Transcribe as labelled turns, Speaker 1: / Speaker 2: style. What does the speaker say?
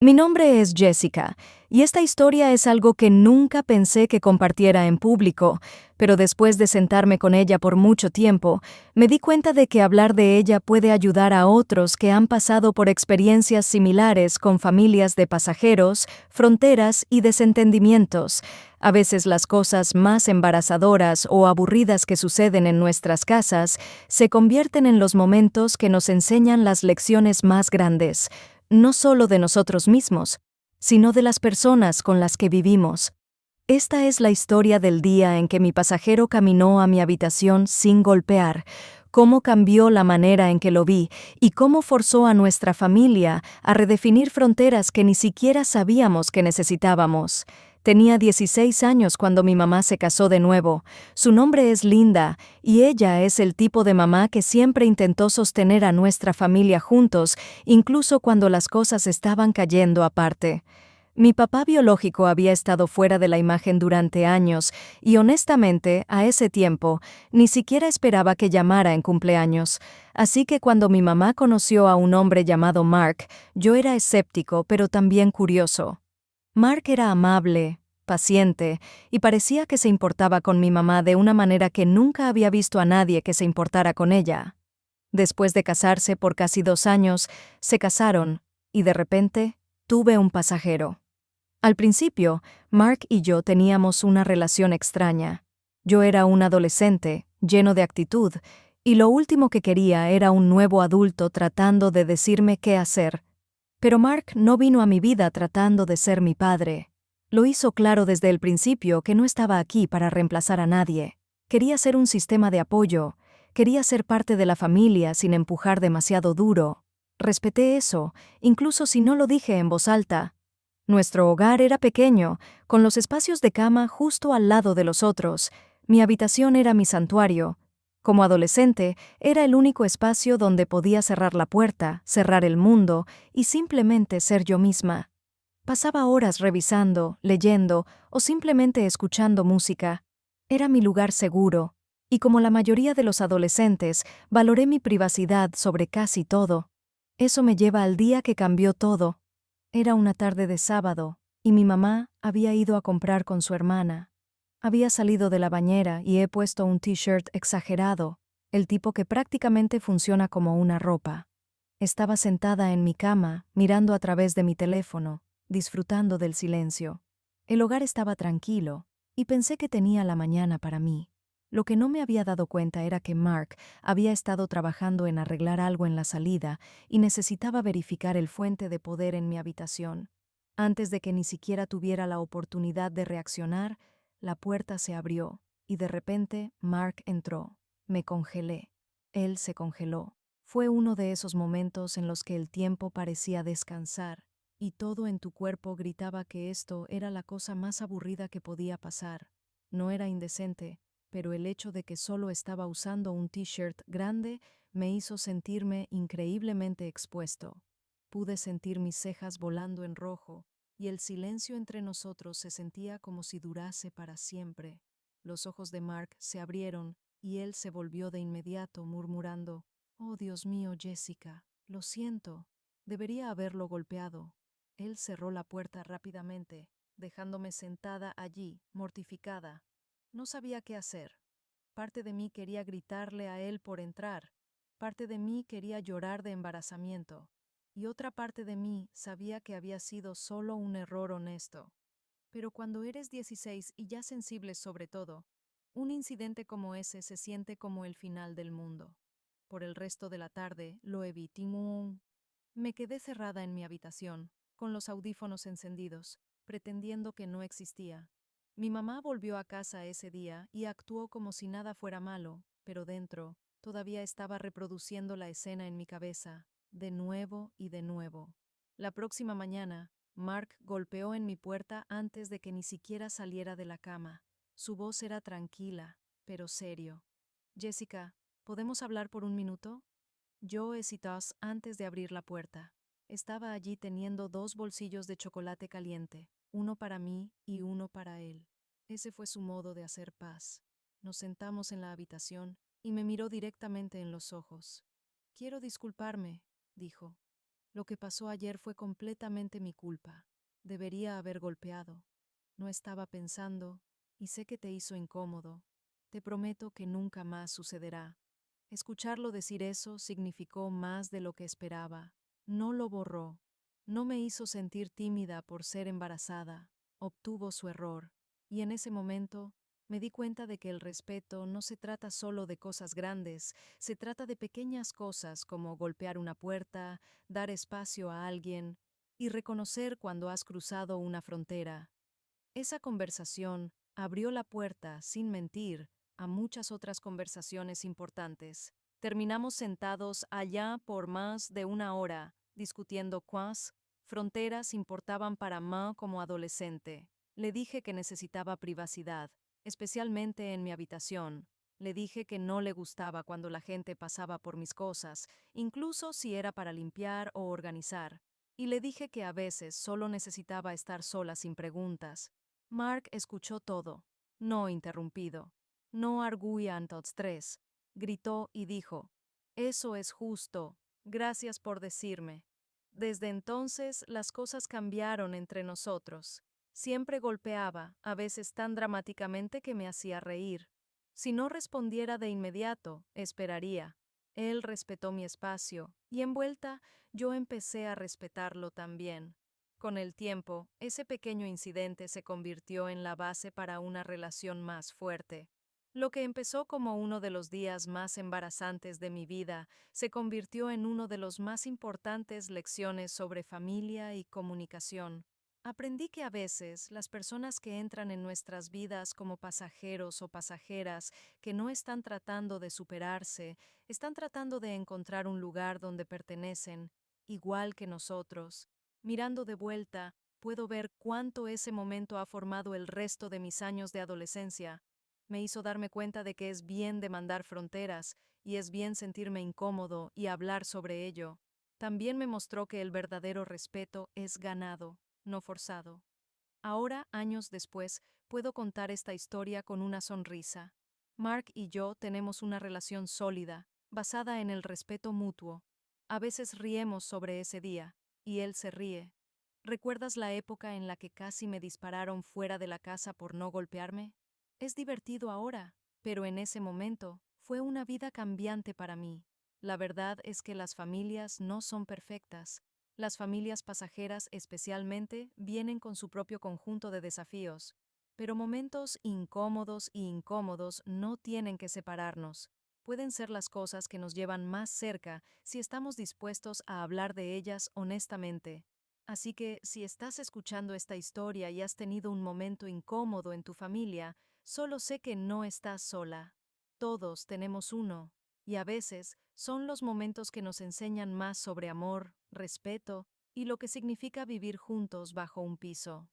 Speaker 1: Mi nombre es Jessica, y esta historia es algo que nunca pensé que compartiera en público, pero después de sentarme con ella por mucho tiempo, me di cuenta de que hablar de ella puede ayudar a otros que han pasado por experiencias similares con familias de pasajeros, fronteras y desentendimientos. A veces las cosas más embarazadoras o aburridas que suceden en nuestras casas se convierten en los momentos que nos enseñan las lecciones más grandes, no solo de nosotros mismos, sino de las personas con las que vivimos. Esta es la historia del día en que mi pasajero caminó a mi habitación sin golpear, cómo cambió la manera en que lo vi y cómo forzó a nuestra familia a redefinir fronteras que ni siquiera sabíamos que necesitábamos. Tenía 16 años cuando mi mamá se casó de nuevo. Su nombre es Linda, y ella es el tipo de mamá que siempre intentó sostener a nuestra familia juntos, incluso cuando las cosas estaban cayendo aparte. Mi papá biológico había estado fuera de la imagen durante años y honestamente, a ese tiempo, ni siquiera esperaba que llamara en cumpleaños. Así que cuando mi mamá conoció a un hombre llamado Mark, yo era escéptico pero también curioso. Mark era amable, paciente, y parecía que se importaba con mi mamá de una manera que nunca había visto a nadie que se importara con ella. Después de casarse por casi 2 años, se casaron, y de repente, tuve un pasajero. Al principio, Mark y yo teníamos una relación extraña. Yo era un adolescente, lleno de actitud, y lo último que quería era un nuevo adulto tratando de decirme qué hacer. Pero Mark no vino a mi vida tratando de ser mi padre. Lo hizo claro desde el principio que no estaba aquí para reemplazar a nadie. Quería ser un sistema de apoyo, quería ser parte de la familia sin empujar demasiado duro. Respeté eso, incluso si no lo dije en voz alta. Nuestro hogar era pequeño, con los espacios de cama justo al lado de los otros. Mi habitación era mi santuario. Como adolescente, era el único espacio donde podía cerrar la puerta, cerrar el mundo y simplemente ser yo misma. Pasaba horas revisando, leyendo o simplemente escuchando música. Era mi lugar seguro, y como la mayoría de los adolescentes, valoré mi privacidad sobre casi todo. Eso me lleva al día que cambió todo. Era una tarde de sábado, y mi mamá había ido a comprar con su hermana. Había salido de la bañera y he puesto un t-shirt exagerado, el tipo que prácticamente funciona como una ropa. Estaba sentada en mi cama, mirando a través de mi teléfono, disfrutando del silencio. El hogar estaba tranquilo, y pensé que tenía la mañana para mí. Lo que no me había dado cuenta era que Mark había estado trabajando en arreglar algo en la salida y necesitaba verificar el fuente de poder en mi habitación. Antes de que ni siquiera tuviera la oportunidad de reaccionar, la puerta se abrió, y de repente Mark entró. Me congelé. Él se congeló. Fue uno de esos momentos en los que el tiempo parecía descansar, y todo en tu cuerpo gritaba que esto era la cosa más aburrida que podía pasar. No era indecente, pero el hecho de que solo estaba usando un t-shirt grande me hizo sentirme increíblemente expuesto. Pude sentir mis cejas volando en rojo, y el silencio entre nosotros se sentía como si durase para siempre. Los ojos de Mark se abrieron, y él se volvió de inmediato, murmurando: «Oh, Dios mío, Jessica, lo siento. Debería haberlo golpeado». Él cerró la puerta rápidamente, dejándome sentada allí, mortificada. No sabía qué hacer. Parte de mí quería gritarle a él por entrar. Parte de mí quería llorar de embarazamiento. Y otra parte de mí sabía que había sido solo un error honesto. Pero cuando eres 16 y ya sensible sobre todo, un incidente como ese se siente como el final del mundo. Por el resto de la tarde lo evité. Me quedé cerrada en mi habitación, con los audífonos encendidos, pretendiendo que no existía. Mi mamá volvió a casa ese día y actuó como si nada fuera malo, pero dentro todavía estaba reproduciendo la escena en mi cabeza, de nuevo y de nuevo. La próxima mañana, Mark golpeó en mi puerta antes de que ni siquiera saliera de la cama. Su voz era tranquila, pero serio. «Jessica, ¿podemos hablar por un minuto?». Yo hesité antes de abrir la puerta. Estaba allí teniendo 2 bolsillos de chocolate caliente, uno para mí y uno para él. Ese fue su modo de hacer paz. Nos sentamos en la habitación y me miró directamente en los ojos. «Quiero disculparme», dijo. Lo que pasó ayer fue completamente mi culpa. Debería haber golpeado. No estaba pensando, y sé que te hizo incómodo. Te prometo que nunca más sucederá. Escucharlo decir eso significó más de lo que esperaba. No lo borró. No me hizo sentir tímida por ser embarazada. Obtuvo su error. Y en ese momento me di cuenta de que el respeto no se trata solo de cosas grandes, se trata de pequeñas cosas como golpear una puerta, dar espacio a alguien y reconocer cuando has cruzado una frontera. Esa conversación abrió la puerta, sin mentir, a muchas otras conversaciones importantes. Terminamos sentados allá por más de una hora, discutiendo cuáles fronteras importaban para mí como adolescente. Le dije que necesitaba privacidad, especialmente en mi habitación. Le dije que no le gustaba cuando la gente pasaba por mis cosas, incluso si era para limpiar o organizar. Y le dije que a veces solo necesitaba estar sola sin preguntas. Mark escuchó todo, no interrumpido. No arguían todos tres. Gritó y dijo, «Eso es justo. Gracias por decirme». Desde entonces las cosas cambiaron entre nosotros. Siempre golpeaba, a veces tan dramáticamente que me hacía reír. Si no respondiera de inmediato, esperaría. Él respetó mi espacio, y en vuelta yo empecé a respetarlo también. Con el tiempo, ese pequeño incidente se convirtió en la base para una relación más fuerte. Lo que empezó como uno de los días más embarazantes de mi vida se convirtió en uno de los más importantes lecciones sobre familia y comunicación. Aprendí que a veces las personas que entran en nuestras vidas como pasajeros o pasajeras que no están tratando de superarse, están tratando de encontrar un lugar donde pertenecen, igual que nosotros. Mirando de vuelta, puedo ver cuánto ese momento ha formado el resto de mis años de adolescencia. Me hizo darme cuenta de que es bien demandar fronteras y es bien sentirme incómodo y hablar sobre ello. También me mostró que el verdadero respeto es ganado, no forzado. Ahora, años después, puedo contar esta historia con una sonrisa. Mark y yo tenemos una relación sólida, basada en el respeto mutuo. A veces riemos sobre ese día, y él se ríe. ¿Recuerdas la época en la que casi me dispararon fuera de la casa por no golpearme? Es divertido ahora, pero en ese momento fue una vida cambiante para mí. La verdad es que las familias no son perfectas. Las familias pasajeras especialmente vienen con su propio conjunto de desafíos. Pero momentos incómodos y incómodos no tienen que separarnos. Pueden ser las cosas que nos llevan más cerca si estamos dispuestos a hablar de ellas honestamente. Así que, si estás escuchando esta historia y has tenido un momento incómodo en tu familia, solo sé que no estás sola. Todos tenemos uno, y a veces son los momentos que nos enseñan más sobre amor, respeto y lo que significa vivir juntos bajo un piso.